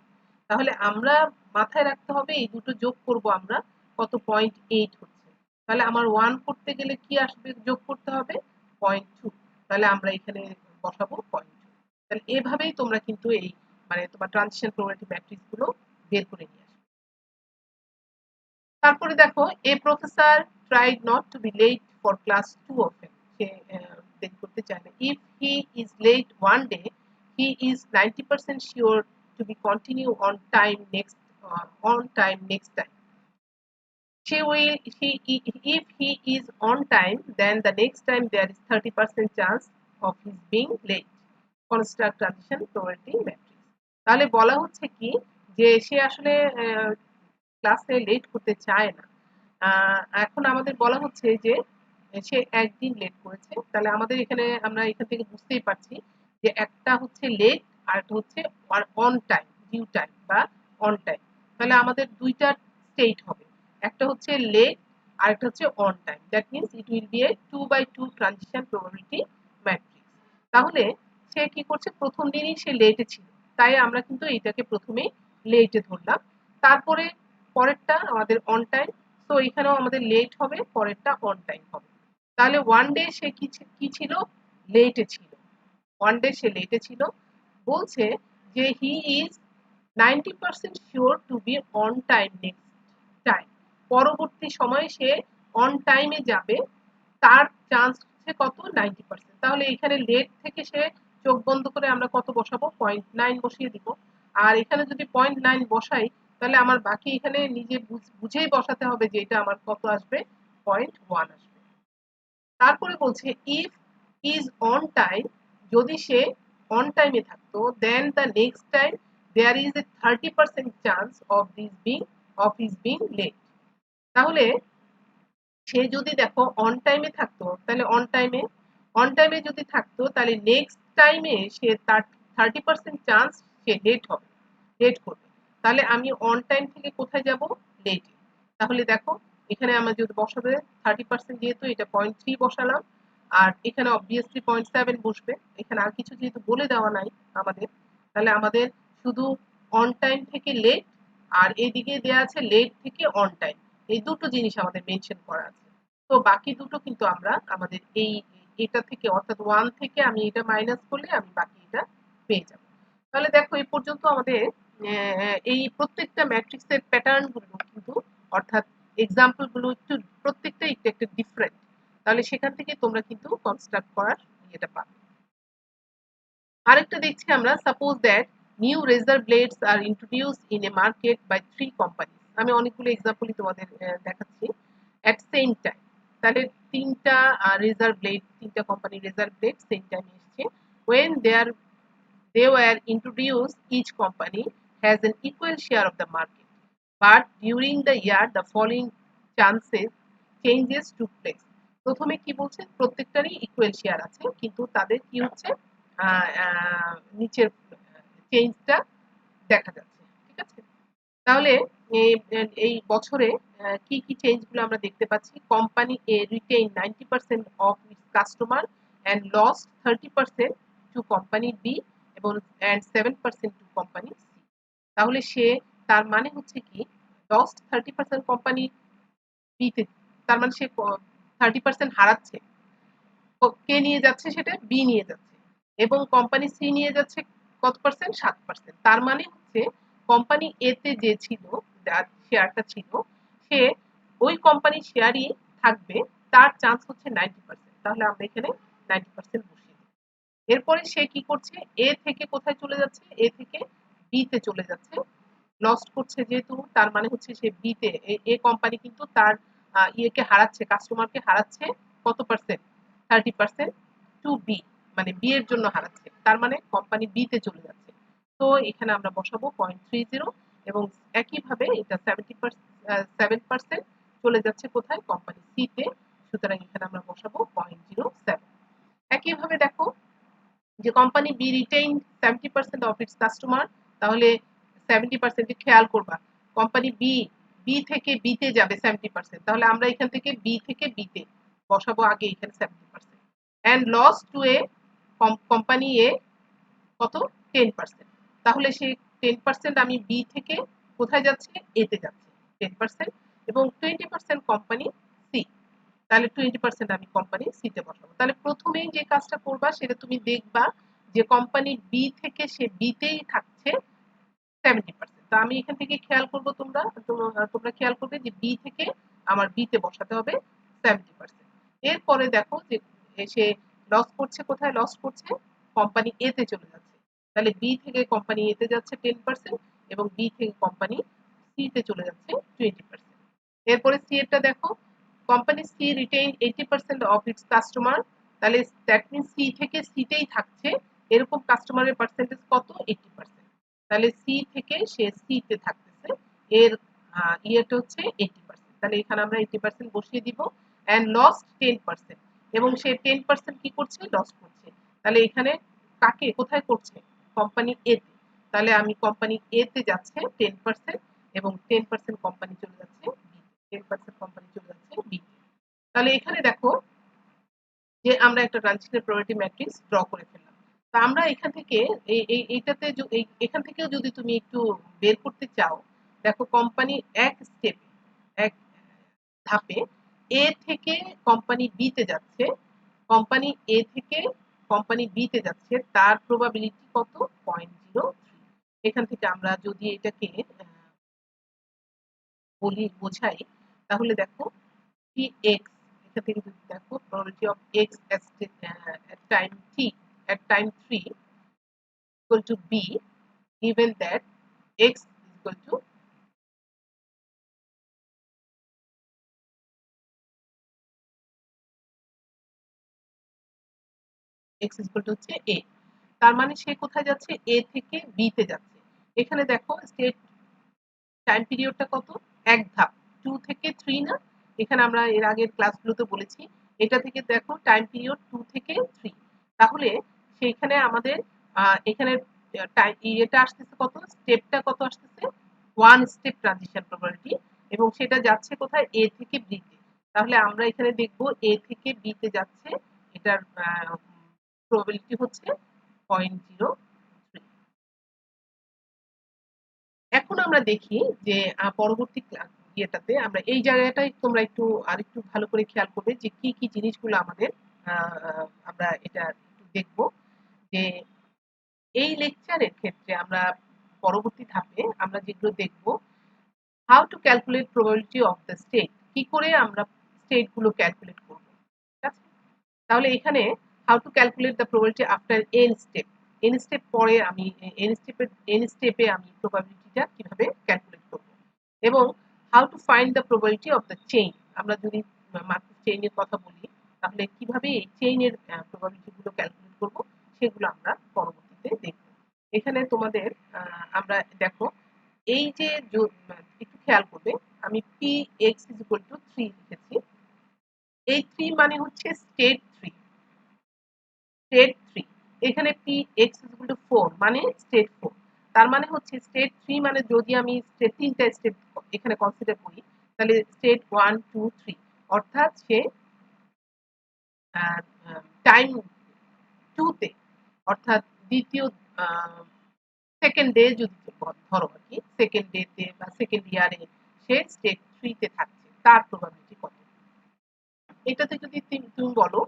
তাহলে আমরা মাথায় রাখতে হবে এই দুটো যোগ করব আমরা, কত 0.8 হচ্ছে। তাহলে আমার 1 করতে গেলে কি আসবে, যোগ করতে হবে 0.2। তাহলে আমরা এখানে বসাবো 0.2। তাহলে এভাবেই তোমরা কিন্তু এই মানে তোমার ট্রানজিশন প্রবাবিলিটি ম্যাট্রিক্স গুলো বের করে নিয়ে আসবে। তারপরে দেখো A professor tried not to be late for class 2 often, সে দেরি করতে চায় না। If he is late one day he is 90% sure to be continue on time next time. She will he if he is on time, then the next time there is 30% chance of his being late. Construct transition probability matrix। তাহলে বলা হচ্ছে কি যে সে আসলে ক্লাসে late করতে চায় না। এখন আমাদের বলা হচ্ছে যে সে একদিন লেট করেছে। তাহলে আমাদের এখানে আমরা এখান থেকে বুঝতেই পারছি যে একটা হচ্ছে লেট আর একটা হচ্ছে অন টাইম, ডিউ টাইম বা অন টাইম। তাহলে আমাদের দুইটা স্টেট হবে, একটা হচ্ছে লেট আর একটা হচ্ছে on time. That means it will B A 2/2 transition probability matrix. তাহলে সে কি করছে, প্রথম দিনই সে লেটে ছিল, তাই আমরা কিন্তু এইটাকে প্রথমেই লেটে ধরলাম। তারপরে পরেরটা আমাদের অন টাইম, তো এখানেও আমাদের লেট হবে, পরেরটা অন টাইম হবে। তাহলে ওয়ান ডে সে কি ছিল, লেটে ছিল। ওয়ান ডে সে লেটে ছিল, বলছে যে he is 90% sure to be on time next time. পরবর্তী সময়ে সে অন টাইমে যাবে, তার চান্স হচ্ছে কত, 90%। তাহলে এখানে লেট থেকে সে চোখ বন্ধ করে আমরা কত বসাবো, 0.9 বসিয়ে দিব। আর এখানে যদি 0.9 বসাই তাহলে আমার বাকি এখানে নিজে বুঝেই বসাতে হবে যে এটা আমার কত আসবে, 0.1 আসবে। তারপরে বলছে ইফ ইজ অন টাইম, যদি সে অন টাইমে থাকতো, then the next time there is a 30% chance of his being late. তাহলে সে যদি দেখো অন টাইমে থাকতো, তাহলে অন টাইমে যদি থাকতো তাহলে নেক্সট টাইমে সে তার 30% চান্স সে লেট করবে। তাহলে আমি অন টাইম থেকে কোথায় যাব, লেটে। তাহলে দেখো এখানে আমার যদি বসাবে 30%, যেহেতু এটা 0.3 বসালাম, আর এখানে অবভিয়াসলি 0.7 বসবে, এখানে আর কিছু যেহেতু বলে দেওয়া নাই আমাদের, তাহলে আমাদের শুধু অন টাইম থেকে লেট আর এদিকে দেওয়া আছে লেট থেকে অন টাইম, এই দুটো জিনিস আমাদের মেনশন করা আছে। তো বাকি দুটো কিন্তু আমরা আমাদের এটা থেকে অর্থাৎ 1 থেকে আমি এটা মাইনাস করলে আমি বাকি এটা পেয়ে যাব। তাহলে দেখো এই পর্যন্ত আমাদের এই প্রত্যেকটা ম্যাট্রিক্সের প্যাটার্ন গুলো কিন্তু, অর্থাৎ এক্সাম্পল গুলো একটু প্রত্যেকটা একটু একটা ডিফারেন্ট। তাহলে সেখান থেকে তোমরা কিন্তু কনস্ট্রাক্ট করার ইয়েটা পাবে। আরেকটা দেখছি আমরা, suppose that new razor blades are introduce in a market by 3 company. আমি অনেকগুলো এক্সাম্পলই তোমাদের দেখাচ্ছি অ্যাট সেম টাইম। তাহলে তিনটা রেজার ব্লেড, তিনটা কোম্পানি রেজার ব্লেড সেম টাইমে এসছে। when they were introduced, each company has an equal share of the market, but during the year the following changes took place। প্রথমে কি বলছে, প্রত্যেকটারই ইকুয়াল শেয়ার আছে, কিন্তু তাদের কি হচ্ছে, নিচের চেঞ্জটা দেখা যাচ্ছে। ঠিক আছে, তাহলে এই বছরে কি কি চেঞ্জ গুলো আমরা দেখতে পাচ্ছি, company A retain 90% of its customer and lost 30% to company B এবং 7% টু কোম্পানি সি। তাহলে সে, তার মানে হচ্ছে কি, লস্ট 30% কোম্পানি বিতে, তার মানে সে 30% হারাচ্ছে। কে নিয়ে যাচ্ছে, সেটা বি নিয়ে যাচ্ছে, এবং কোম্পানি সি নিয়ে যাচ্ছে কত পার্সেন্ট, 7%। তার মানে হচ্ছে কোম্পানি এ তে যে ছিল, যার শেয়ারটা ছিল, সে ওই কোম্পানির শেয়ারই থাকবে, তার চান্স হচ্ছে 90%, তাহলে আমরা এখানে 90% বসিয়ে দিই। এরপরে সে কি করছে, এ থেকে কোথায় চলে যাচ্ছে, এ থেকে বি তে চলে যাচ্ছে, লস্ট করছে যেহেতু, তার মানে হচ্ছে সে বি তে, এ কোম্পানি কিন্তু তার ইয়েকে হারাচ্ছে, কাস্টমারকে হারাচ্ছে কত পার্সেন্ট, 30% টু বি, মানে বি এর জন্য হারাচ্ছে, তার মানে কোম্পানি বি তে চলে যাচ্ছে। তো এখানে আমরা বসাবো 0.30, এবং একইভাবে এটা 7% চলে যাচ্ছে কোথায়, কোম্পানি সি তে, সুতরাং এখানে আমরা বসাবো 0.07। একইভাবে দেখো যে company B retain 70% of its customer, তাহলে 70% খেয়াল করবা, কোম্পানি বি বি থেকে বি তে যাবে 70%, তাহলে আমরা এখান থেকে বি থেকে বি তে বসাবো আগে এখানে 70%, and loss to A, company A কত, 10%, তাহলে সেই 10% আমি বি থেকে কোথায় যাচ্ছে, এ তে যাচ্ছে 10%, এবং 20% কোম্পানি সি, তাহলে 20% আমি কোম্পানি সি তে বসাবো। তাহলে প্রথমেই যে কাজটা করবা সেটা তুমি দেখবা যে কোম্পানি বি থেকে সে বি তেই থাকছে 70%। তো আমি এখান থেকে খেয়াল করব, তোমরা খেয়াল করবে যে বি থেকে আমার বি তে বসাতে হবে 70%। এরপরে দেখো যে সে লস করছে, কোথায় লস করছে, কোম্পানি এ তে চলে যাচ্ছে, তাহলে বি থেকে কোম্পানি এ তে যাচ্ছে 10%, এবং বি থেকে কোম্পানি সি তে চলে যাচ্ছে 20%। এরপরে সি এরটা দেখো, company C retain 80% of its customer, তাহলে দ্যাট মিন্স সি থেকে সি তেই থাকছে, এরকম কাস্টমারের পার্সেন্টেজ কত, 80%, তাহলে সি থেকে সে সি তে থাকতেছে, এর ইয়েটা হচ্ছে 80%, তাহলে এখানে আমরা 80% বসিয়ে দিব, এন্ড লস 10%, এবং সে 10% কি করছে, লস করছে, তাহলে এখানে কাকে কোথায় করছে, কোম্পানি এ তে, তাহলে আমি কোম্পানি এ তে যাচ্ছে 10%, এবং 10% কোম্পানি চলে যাচ্ছে বি, 10% কোম্পানি চলে যাচ্ছে বি। তাহলে এখানে দেখো যে আমরা একটা ট্রানজিশনাল প্রবাবিলিটি ম্যাট্রিক্স ড্র করে ফেললাম। তো আমরা এখান থেকে এইটাতে এখান থেকেও যদি তুমি একটু বের করতে চাও, দেখো কোম্পানি এক স্টেপে, এক ধাপে এ থেকে কোম্পানি বি তে যাচ্ছে, কোম্পানি এ থেকে কোম্পানি বি তে যাচ্ছে, তার প্রবাবিলিটি কত, 0.03। এখান থেকে আমরা যদি এটাকে বলি, বোঝাই, তাহলে দেখো পি এক্স, এখান থেকে যদি দেখো probability of x at time t, at time 3 equal to b, given that x is equal to হচ্ছে a, তার মানে সে কোথায় যাচ্ছে, a থেকে b তে যাচ্ছে। এখানে দেখো স্টেট টাইম পিরিয়ডটা কত, এক ধাপ, 2 থেকে 3 না, এখানে আমরা এর আগের ক্লাসগুলোতে বলেছি, এটা থেকে দেখো টাইম পিরিয়ড 2 থেকে 3, তাহলে সেইখানে আমাদের এখানে ইয়েটা আসতেছে কত, স্টেপটা কত আসতেছে, 1 স্টেপ ট্রানজিশন প্রবাবিলিটি, এবং সেটা যাচ্ছে কোথায়, এ থেকে বি তে, তাহলে আমরা এখানে দেখবো এ থেকে বি তে যাচ্ছে, এটার প্রবাবিলিটি হচ্ছে 0.03। এখন আমরা দেখি যে পরবর্তী ইয়েটাতে আমরা এই জায়গাটাই তোমরা একটু আরেকটু ভালো করে খেয়াল করবে যে কি কি জিনিসগুলো আমাদের আমরা এটা একটু দেখবো, যে এই লেকচারের ক্ষেত্রে আমরা পরবর্তী ধাপে আমরা যেগুলো দেখবো, how to calculate probability of the state, কি করে আমরা স্টেট গুলো ক্যালকুলেট করবো, ঠিক আছে। তাহলে এখানে how to calculate the probability after N step, N step পরে আমি এন স্টেপে আমি প্রবাবিলিটিটা কিভাবে ক্যালকুলেট করব, এবং how to find the probability of the chain, আমরা যদি মাত্র চেইনের কথা বলি, তাহলে কিভাবে এই চেইনের প্রবাবিলিটি গুলো ক্যালকুলেট করব, সেগুলো আমরা পরবর্তীতে দেখব। এখানে তোমাদের আমরা দেখো এই যে একটু খেয়াল করবে, আমি P x is equal to 3 লিখেছি, এই 3 মানে হচ্ছে স্টেট 3, স্টেট 3, এখানে P x is equal to 4 মানে স্টেট 4, তার মানে হচ্ছে স্টেট 3 মানে যদি আমি স্টেট 3টা স্টেট এখানে কনসিডার করি, তাহলে স্টেট 1 2 3, অর্থাৎ সে টাইম 2 তে, অর্থাৎ দ্বিতীয় সেকেন্ড ডে যদি ধরো আর কি, সেকেন্ড ডে তে বা সেকেন্ড ইয়ারে সে স্টেট 3 তে থাকছে, তার প্রবাবিলিটি কত, এটাতে যদি তুমি বলো,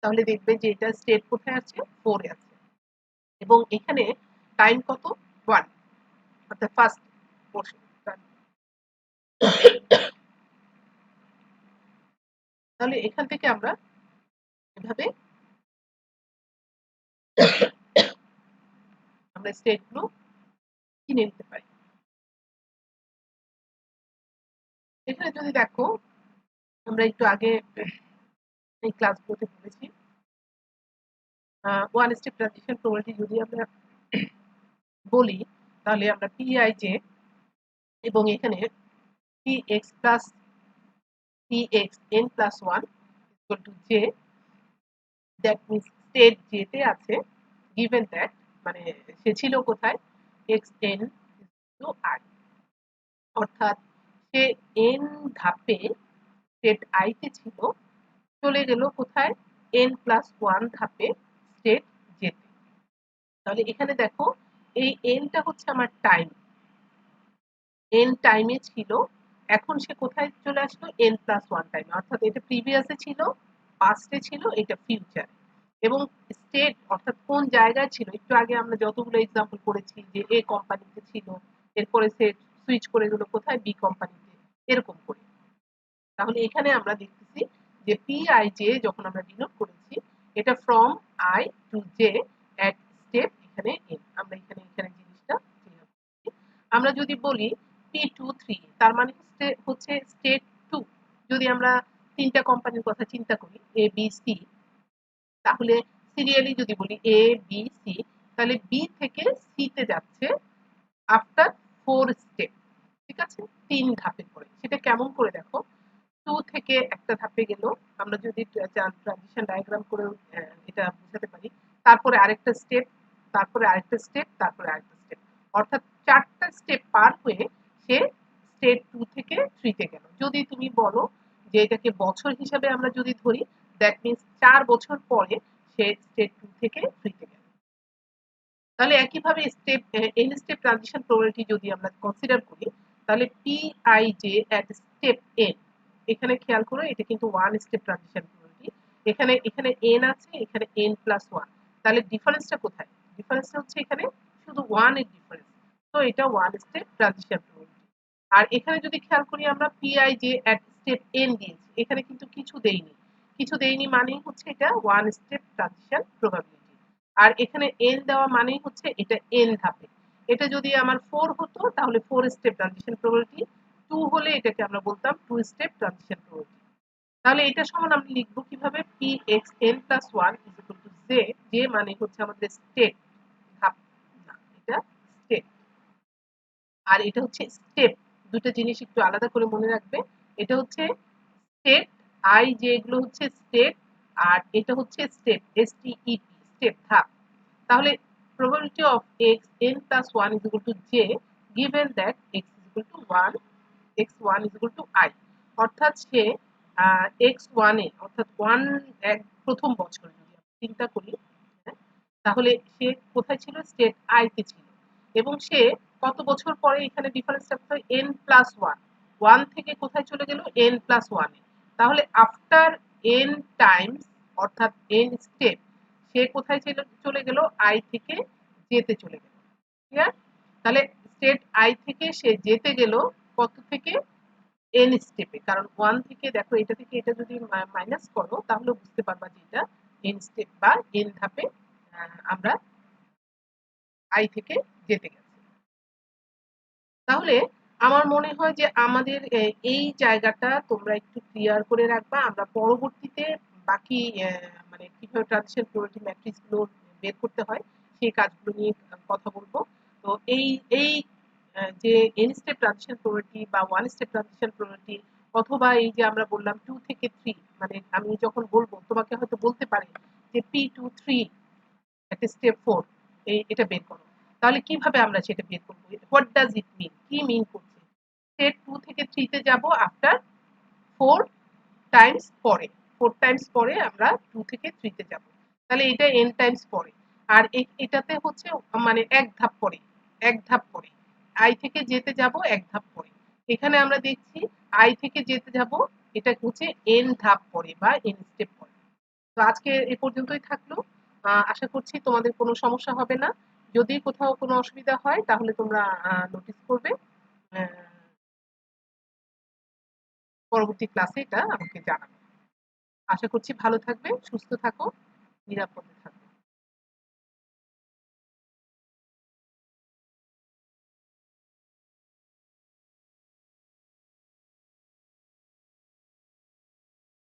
তাহলে দেখবে যে এটা স্টেট কোথায় আছে, 4 এ আছে, এবং এখানে টাইম কত, 1, অর্থাৎ ফার্স্ট পোর্শন। তাহলে এখান থেকে আমরা এভাবে আমরা স্টেটগুলো কিনে নিতে পারি। এখানে যদি দেখো আমরা একটু আগে এই ক্লাসগুলোতে পড়েছি ওয়ান স্টেপ ট্রানজিশন প্রবাবিলিটি যদি আমরা বলি তাহলে আমরা পিআইজে এবং এখানে px plus px n plus 1 equal to j, that means state j তে আছে, given that মানে সে ছিল কোথায় xn টু i, অর্থাৎ সে n ধাপে স্টেট i তে ছিল, চলে গেল কোথায় n প্লাস 1 ধাপে স্টেট j তে। তাহলে এখানে দেখো এই nটা হচ্ছে আমার টাইম, n টাইমে ছিল, এখন সে কোথায় চলে আসলো n প্লাস 1 টাইমে, অর্থাৎ এটা প্রিভিয়াসে ছিল, পাস্টে ছিল, এটা ফিউচার। এবং স্টেট অর্থাৎ কোন জায়গায় ছিল, একটু আগে আমরা যতগুলো এক্সাম্পল করেছি যে এ কোম্পানিতে ছিল, এরপরে সে সুইচ করে গেল কোথায় বি কোম্পানিতে, এরকম করে। তাহলে এখানে আমরা দেখতেছি যে পিআইজে যখন আমরা ডিনোট করেছি এটা from I to J at step এখানে এন, আমরা এখানে এখানে জিনিসটা আমরা যদি বলি P23 তার মানে হচ্ছে স্টেট 2। যদি আমরা তিনটা কোম্পানির কথা চিন্তা করি এ বি সি, তাহলে সিরিয়ালি যদি বলি এ বি সি, তাহলে বি থেকে সি তে যাচ্ছে আফটার 4 স্টেপ, ঠিক আছে, 3 ধাপের পরে। সেটা কেমন করে দেখো, 2 থেকে একটা ধাপে গেল, আমরা যদি ট্রানজিশন ডায়াগ্রাম করে এটা বোঝাতে পারি, তারপরে আরেকটা স্টেপ, তারপরে আরেকটা স্টেপ, তারপরে আরেকটা স্টেপ, অর্থাৎ 4টা স্টেপ পার হয়ে সে স্টেট 2 থেকে 3 তে গেল। যদি তুমি বলো যে এটাকে বছর হিসাবে আমরা যদি ধরি, দ্যাট মিন্স 4 বছর পরে সে স্টেট 2 থেকে 3 তে গেল। তাহলে একইভাবে step N step transition probability যদি আমরা কনসিডার করি, তাহলে পিআইজে এট স্টেপ এন, এখানে খেয়াল করো এটা কিন্তু ওয়ান স্টেপ ট্রানজিশন প্রবাবিলিটি, এখানে এখানে এন আছে, এখানে এন প্লাস 1, তাহলে ডিফারেন্সটা কোথায়, ডিফারেন্সটা হচ্ছে এখানে শুধু 1 এর ডিফারেন্স, তো এটা ওয়ান স্টেপ ট্রানজিশন প্রবাবিলিটি। আর এখানে যদি খেয়াল করি আমরা পিআইজে এট স্টেপ এন দিয়েছি, এখানে কিন্তু কিছু দেইনি, কিছু দেইনি মানেই হচ্ছে এটা ওয়ান স্টেপ ট্রানজিশন প্রবাবিলিটি। আর এখানে n দেওয়া মানেই হচ্ছে এটা n ধাপে। এটা যদি আমার 4 হতো তাহলে 4 স্টেপ ট্রানজিশন প্রবাবিলিটি, 2 হলে এটাকে আমরা বলতাম 2 স্টেপ ট্রানজিশন প্রবাবিলিটি। তাহলে এটা সমান আমরা লিখবো কিভাবে, pxn plus 1 is equal to j, j মানে হচ্ছে আমাদের স্টেট, ধাপ না, এটা স্টেট, আর এটা হচ্ছে স্টেপ। দুটো জিনিস একটু আলাদা করে মনে রাখবে, এটা হচ্ছে স্টেট, আই যেগুলো হচ্ছে স্টেট, আর এটা হচ্ছে স্টেপ, STEP, স্টেপ, ধাপ। তাহলে probability of x n plus 1 is equal to j, given that x is equal to 1, x1 is equal to I, অর্থাৎ সে x1 এ অর্থাৎ 1 এক প্রথম বছর যদি আমরা চিন্তা করি, হ্যাঁ, তাহলে সে কোথায় ছিল স্টেট আই তে ছিল, এবং সে কত বছর পরে এখানে ডিফারেন্সটা কোথায় n প্লাস 1, 1 থেকে কোথায় চলে গেল n প্লাস 1 এ, তাহলে আফটার n টাইমস অর্থাৎ n স্টেপ সে কোথায় চলে গেল আই থেকে যেতে চলে গেল, ক্লিয়ার? তাহলে স্টেট আই থেকে সে যেতে গেল কত থেকে এন স্টেপে, কারণ 1 থেকে দেখো এটা থেকে এটা যদি মাইনাস করো তাহলে বুঝতে পারবা যে এটা এন স্টেপ বা এন ধাপে আমরা আই থেকে যেতে গেছি। তাহলে আমার মনে হয় যে আমাদের এই জায়গাটা তোমরা একটু ক্লিয়ার করে রাখবা, আমরা পরবর্তীতে বাকি মানে কিভাবে ট্রানজিশন প্রবাবিলিটি ম্যাট্রিক্স গুলো বের করতে হয় সেই কাজগুলো নিয়ে কথা বলবো। তো এই এই যে এন স্টেপ ট্রানজিশন প্রবাবিলিটি বা ওয়ান স্টেপ ট্রানজিশন প্রবাবিলিটি, অথবা এই যে আমরা বললাম 2 থেকে 3, মানে আমি যখন বলবো তোমাকে হয়তো বলতে পারে যে P23 একটা স্টেপ 4, এটা বের করো। তাহলে কিভাবে আমরা সেটা বের করব, হোয়াট ডাজ ইট মিন, কি মিন করছে, স্টেপ 2 থেকে 3 তে যাব আফটার 4 টাইমস পরে, 4 টাইমস পরে আমরা 2 থেকে 3 তে যাব, তাহলে এটা n টাইমস পরে। আর এটাতে হচ্ছে মানে এক ধাপ পরে, এক ধাপ পরে আই থেকে যেতে যাব এক ধাপ পরে, এখানে আমরা দেখছি আই থেকে যেতে যাব এটা হচ্ছে n ধাপ পরে বা n স্টেপ পরে। তো আজকে এ পর্যন্তই থাকলো, আশা করছি তোমাদের কোনো সমস্যা হবে না। যদি কোথাও কোনো অসুবিধা হয় তাহলে তোমরা নোটিস করবে, পরবর্তী ক্লাসে এটা আমাকে জানাবে। আশা করছি ভালো থাকবে, সুস্থ থাকো, নিরাপদে থাকো।